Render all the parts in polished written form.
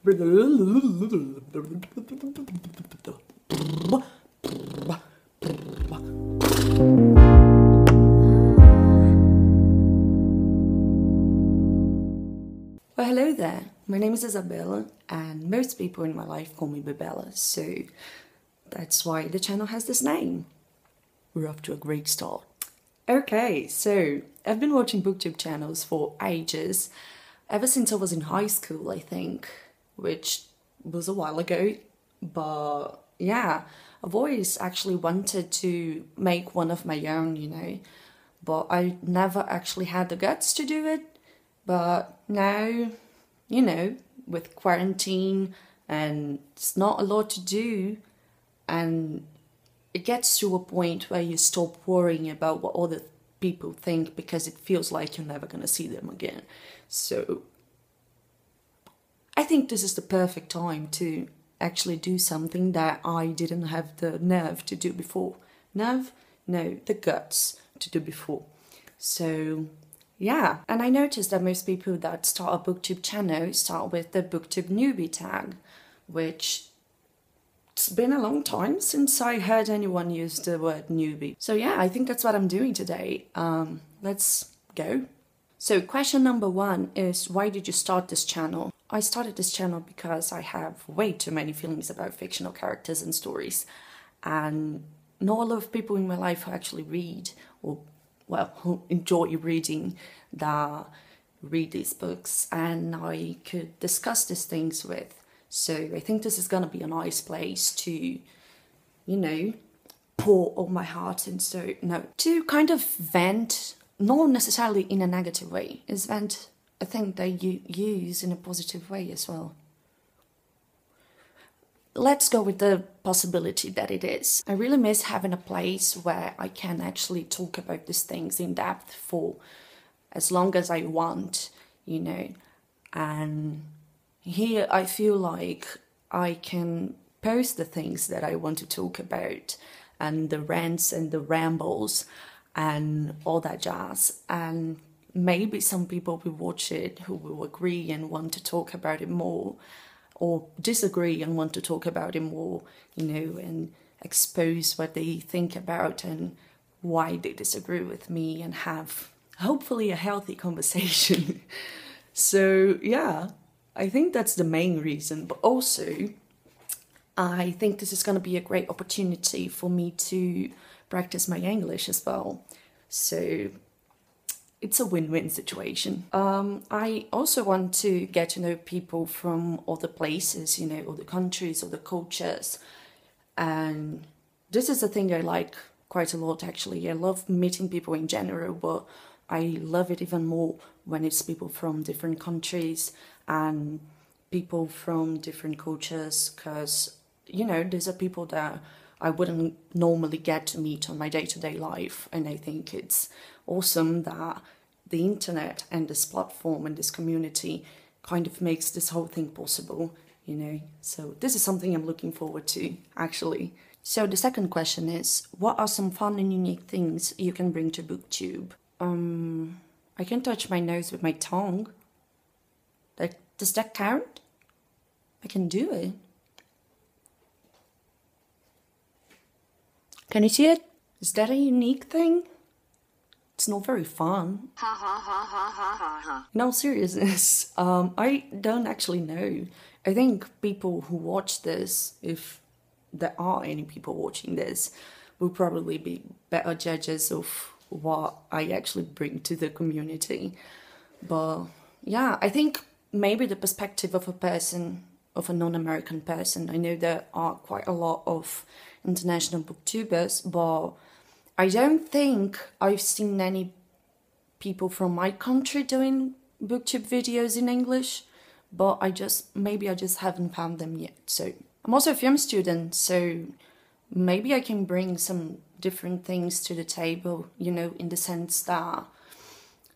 Well, hello there. My name is Isabella, and most people in my life call me Bebella, so that's why the channel has this name. We're off to a great start. Okay, so I've been watching booktube channels for ages, ever since I was in high school, I think, which was a while ago. But yeah, I've always actually wanted to make one of my own, you know, but I never actually had the guts to do it. But now, you know, with quarantine and it's not a lot to do, and it gets to a point where you stop worrying about what other people think because it feels like you're never going to see them again. So I think this is the perfect time to actually do something that I didn't have the nerve to do before. Nerve? No, the guts to do before. So yeah, and I noticed that most people that start a booktube channel start with the booktube newbie tag, which it's been a long time since I heard anyone use the word newbie. So yeah, I think that's what I'm doing today. Let's go. So question number one is, why did you start this channel? I started this channel because I have way too many feelings about fictional characters and stories, and not a lot of people in my life who actually read, or well, who enjoy reading, that read these books, and I could discuss these things with. So I think this is gonna be a nice place to, you know, pour all my heart into. No, to kind of vent, not necessarily in a negative way. Is vent a thing that you use in a positive way as well? Let's go with the possibility that it is. I really miss having a place where I can actually talk about these things in depth for as long as I want, you know. And here I feel like I can post the things that I want to talk about, and the rants and the rambles and all that jazz. And maybe some people will watch it who will agree and want to talk about it more, or disagree and want to talk about it more, you know, and expose what they think about and why they disagree with me, and have hopefully a healthy conversation. So yeah, I think that's the main reason. But also, I think this is going to be a great opportunity for me to practice my English as well. So it's a win-win situation. I also want to get to know people from other places, you know, other countries, other cultures. And this is a thing I like quite a lot, actually. I love meeting people in general, but I love it even more when it's people from different countries and people from different cultures, because, you know, these are people that I wouldn't normally get to meet on my day-to-day life. And I think it's awesome that the internet and this platform and this community kind of makes this whole thing possible, you know. So this is something I'm looking forward to, actually. So the second question is, what are some fun and unique things you can bring to booktube? I can touch my nose with my tongue. Like, does that count? I can do it. Can you see it? Is that a unique thing? It's not very fun. Ha ha ha ha ha ha ha. In all seriousness, I don't actually know. I think people who watch this, if there are any people watching this, will probably be better judges of what I actually bring to the community. But yeah, I think maybe the perspective of a person, of a non-American person. I know there are quite a lot of international booktubers, but I don't think I've seen any people from my country doing booktube videos in English, but maybe I just haven't found them yet. So I'm also a film student, so maybe I can bring some different things to the table, you know, in the sense that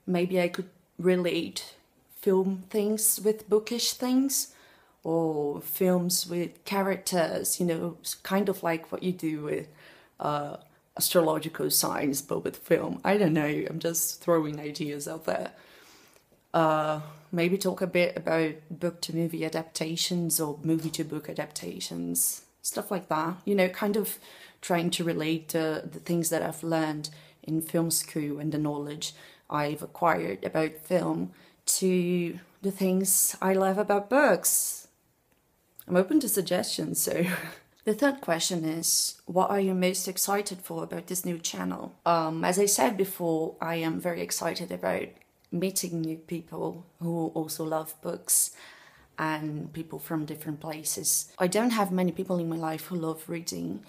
maybe I could relate film things with bookish things, or films with characters, you know, kind of like what you do with astrological signs, but with film. I don't know, I'm just throwing ideas out there. Maybe talk a bit about book to movie adaptations or movie to book adaptations, stuff like that. You know, kind of trying to relate the things that I've learned in film school and the knowledge I've acquired about film to the things I love about books. I'm open to suggestions, so... The third question is, what are you most excited for about this new channel? As I said before, I am very excited about meeting new people who also love books and people from different places. I don't have many people in my life who love reading,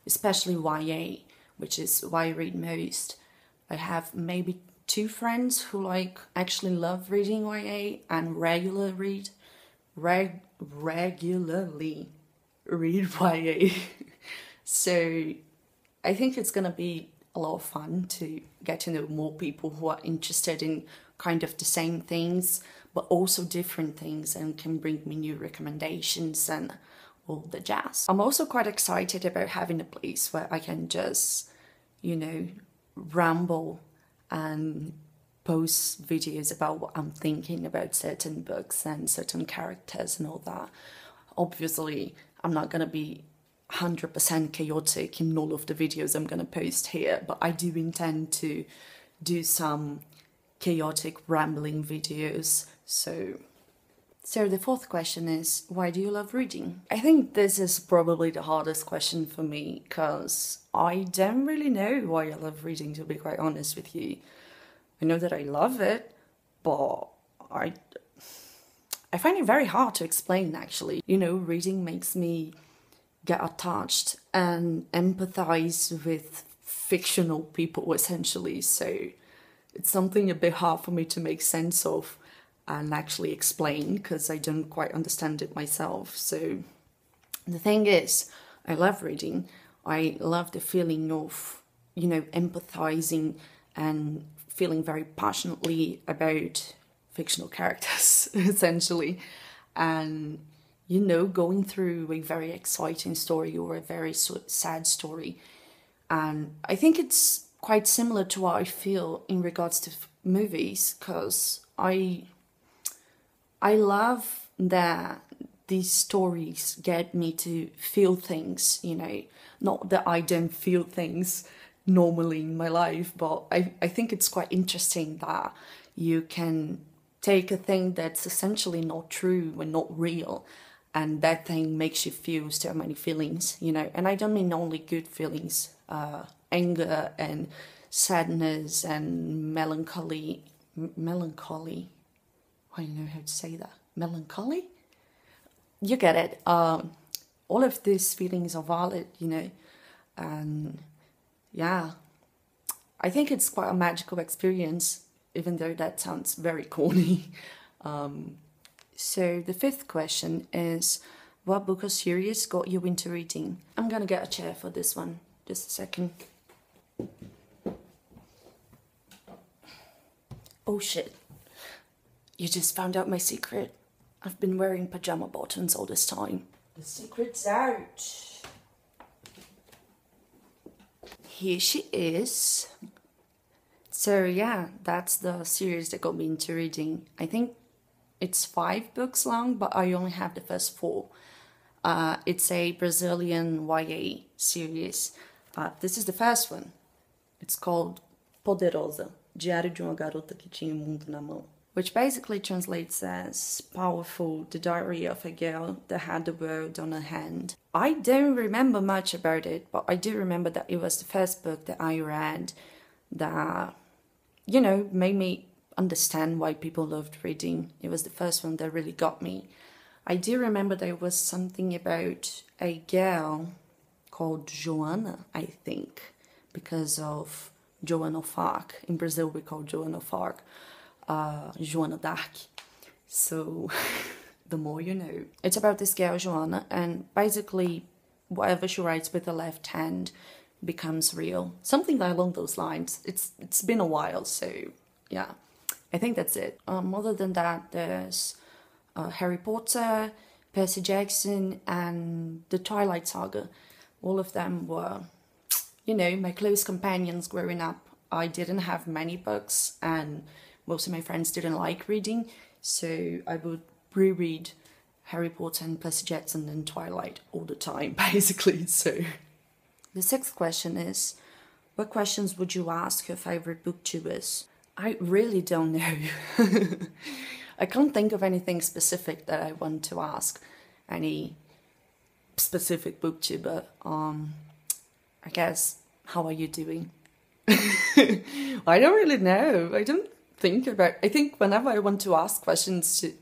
especially YA, which is why I read most. I have maybe 2 friends who actually love reading YA and regularly read YA. So I think it's gonna be a lot of fun to get to know more people who are interested in kind of the same things but also different things and can bring me new recommendations and all the jazz. I'm also quite excited about having a place where I can just, you know, ramble and post videos about what I'm thinking about certain books and certain characters and all that. Obviously, I'm not gonna be 100% chaotic in all of the videos I'm gonna post here, but I do intend to do some chaotic rambling videos. So the fourth question is, why do you love reading? I think this is probably the hardest question for me because I don't really know why I love reading, to be quite honest with you. I know that I love it, but I find it very hard to explain, actually. You know, reading makes me get attached and empathize with fictional people, essentially. So it's something a bit hard for me to make sense of and actually explain because I don't quite understand it myself. So the thing is, I love reading. I love the feeling of, you know, empathizing and feeling very passionately about fictional characters, essentially, and, you know, going through a very exciting story or a very sad story. And I think it's quite similar to what I feel in regards to movies, because I love that these stories get me to feel things, you know, not that I don't feel things normally in my life, but I think it's quite interesting that you can take a thing that's essentially not true and not real, and that thing makes you feel so many feelings, you know. And I don't mean only good feelings, anger and sadness and melancholy. I don't know how to say that. Melancholy? You get it. All of these feelings are valid, you know. And yeah, I think it's quite a magical experience, even though that sounds very corny. So the fifth question is, what book or series got you into reading? I'm gonna get a chair for this one. Just a second. Oh shit. You just found out my secret. I've been wearing pajama bottoms all this time. The secret's out. Here she is. So yeah, that's the series that got me into reading. I think it's 5 books long, but I only have the first 4. It's a Brazilian YA series. This is the first one. It's called Poderosa, Diário de uma Garota que tinha o mundo na mão, which basically translates as Powerful, the diary of a girl that had the world on her hand. I don't remember much about it, but I do remember that it was the first book that I read that, you know, made me understand why people loved reading. It was the first one that really got me. I do remember there was something about a girl called Joanna, I think, because of Joan of Arc. In Brazil we call Joan of Arc Joanna d'Arc. So the more you know. It's about this girl Joanna, and basically whatever she writes with the left hand becomes real. Something along those lines. It's been a while, so yeah. I think that's it. Other than that, there's Harry Potter, Percy Jackson, and the Twilight Saga. All of them were, you know, my close companions growing up. I didn't have many books, and most of my friends didn't like reading, so I would reread Harry Potter and Percy Jackson and Twilight all the time, basically. So the 6th question is, what questions would you ask your favorite booktubers? I really don't know. I can't think of anything specific that I want to ask any specific booktuber. I guess, how are you doing? I don't really know. I think whenever I want to ask questions to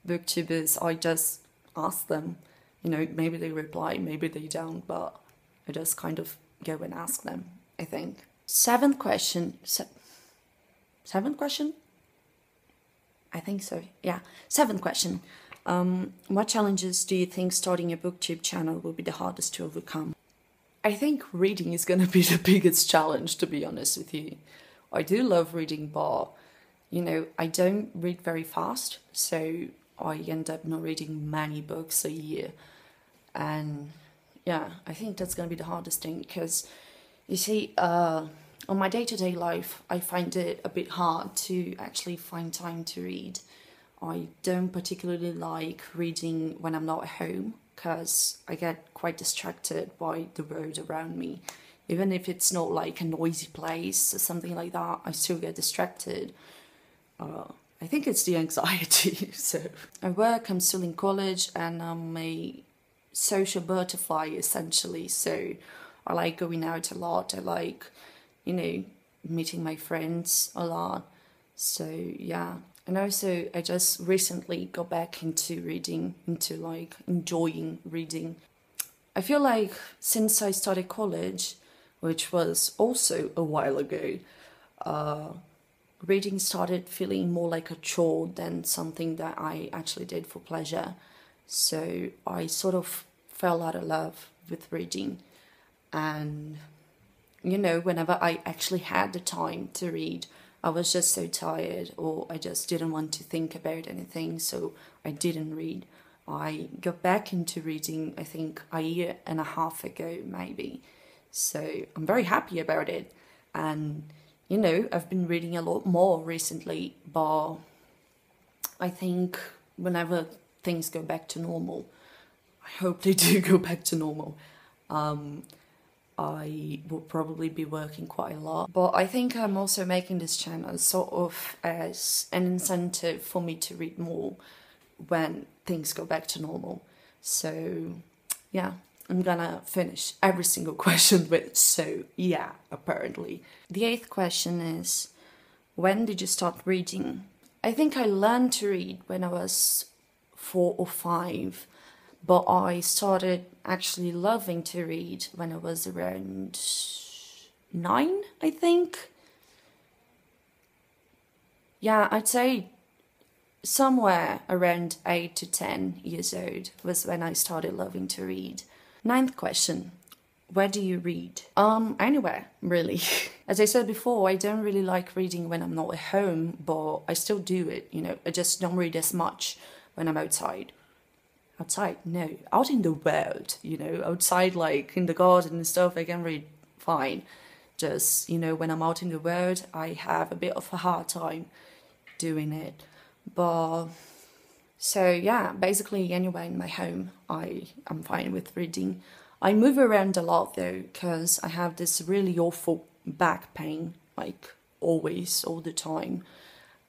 booktubers, I just ask them. You know, maybe they reply, maybe they don't, but I just kind of go and ask them, I think. 7th question. 7th question? I think so, yeah. 7th question. What challenges do you think starting a booktube channel will be the hardest to overcome? I think reading is going to be the biggest challenge, to be honest with you. I do love reading, but, you know, I don't read very fast, so I end up not reading many books a year. And yeah, I think that's going to be the hardest thing, because, you see, on my day-to-day life, I find it a bit hard to actually find time to read. I don't particularly like reading when I'm not at home, because I get quite distracted by the world around me. Even if it's not like a noisy place or something like that, I still get distracted. I think it's the anxiety. So at work, I'm still in college, and I'm a social butterfly, essentially. So I like going out a lot. I like, you know, meeting my friends a lot. So yeah. And also, I just recently got back into reading, into like enjoying reading. I feel like since I started college, which was also a while ago, reading started feeling more like a chore than something that I actually did for pleasure. So I sort of fell out of love with reading. And, you know, whenever I actually had the time to read, I was just so tired, or I just didn't want to think about anything, so I didn't read. I got back into reading, I think, a year and a half ago, maybe. So I'm very happy about it. And, you know, I've been reading a lot more recently, but I think whenever things go back to normal, I hope they do go back to normal, I will probably be working quite a lot. But I think I'm also making this channel sort of as an incentive for me to read more when things go back to normal. So yeah, I'm gonna finish every single question with "so yeah," apparently. The 8th question is, when did you start reading? I think I learned to read when I was 4 or 5. But I started actually loving to read when I was around 9, I think. Yeah, I'd say somewhere around 8 to 10 years old was when I started loving to read. 9th question. Where do you read? Anywhere, really. As I said before, I don't really like reading when I'm not at home, but I still do it, you know. I just don't read as much when I'm outside. Outside? No, out in the world, you know, outside, like in the garden and stuff, I can read fine. Just, you know, when I'm out in the world, I have a bit of a hard time doing it. But, so yeah, basically anywhere in my home, I'm fine with reading. I move around a lot though, because I have this really awful back pain, like always, all the time.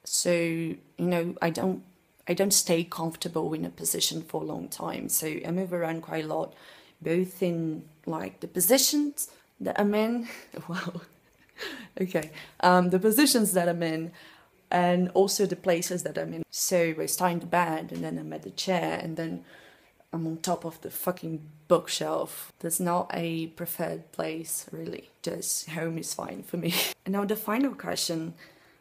So, you know, I don't stay comfortable in a position for a long time. So I move around quite a lot, both in like the positions that I'm in. Wow. Okay. The positions that I'm in, and also the places that I'm in. So I start in the bed, and then I'm at the chair, and then I'm on top of the fucking bookshelf. There's not a preferred place, really. Just home is fine for me. And now the final question.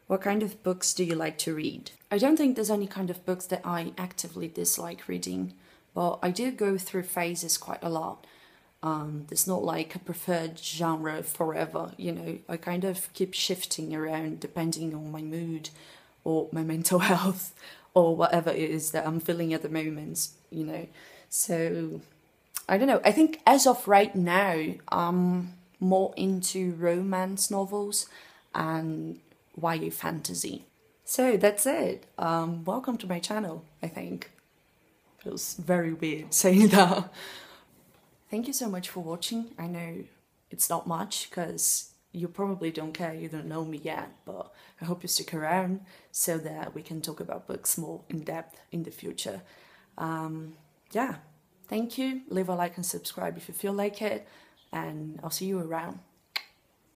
What kind of books do you like to read? I don't think there's any kind of books that I actively dislike reading, but I do go through phases quite a lot. There's not like a preferred genre forever, you know. I kind of keep shifting around depending on my mood or my mental health or whatever it is that I'm feeling at the moment, you know. So, I don't know. I think as of right now, I'm more into romance novels and YA fantasy. So that's it. Welcome to my channel, I think. Feels very weird saying that. Thank you so much for watching. I know it's not much because you probably don't care, you don't know me yet, but I hope you stick around so that we can talk about books more in depth in the future. Yeah, thank you. Leave a like and subscribe if you feel like it, and I'll see you around.